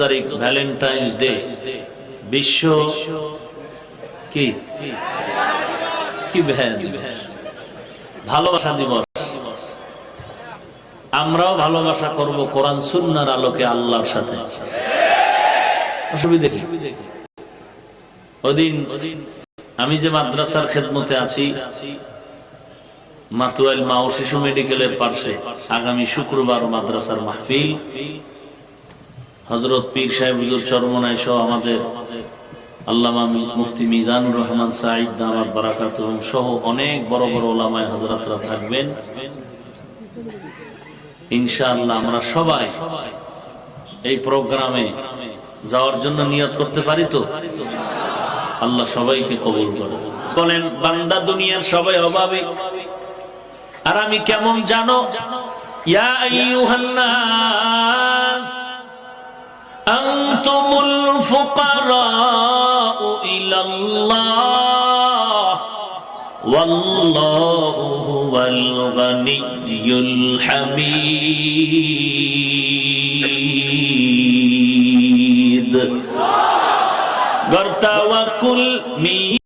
তারিখ Valentine's day, বিশ্ব কি কি ভালোবাসা দিবস। আমরাও ভালোবাসা করব কোরআন সুন্নাহর আলোকে আল্লাহর সাথে। অসুবিধা কি? ওদিন আমি যে মাদ্রাসার খেদমতে আছি, মাতুয়াইল মা ও শিশু মেডিকেলের পাশে আগামী শুক্রবার মাদ্রাসার মাহফিল, হযরত পীর সাহেব হুজুর চরমনাই সহ আমাদের আল্লামা মুফতি মিজানুর রহমান সাঈদ দামাত বারাকাতুহুম সহ অনেক বড় বড় উলামায়ে হযরতরা থাকবেন ইনশাআল্লাহ। আমরা সবাই এই প্রোগ্রামে যাওয়ার জন্য নিয়ত করতে পারি তো? আল্লাহ সবাইকে কবুল করুন। বলেন, বান্দা দুনিয়ার সবাই অভাবী, আর আমি কেমন জানো? ইয়া আইয়ুহান নাস আনতুমুল ফুকারাউ ইলাল্লাহ ওয়াল্লাহু হুয়াল গানিয়্যুল হামিদ। গর তাওয়াক্কুল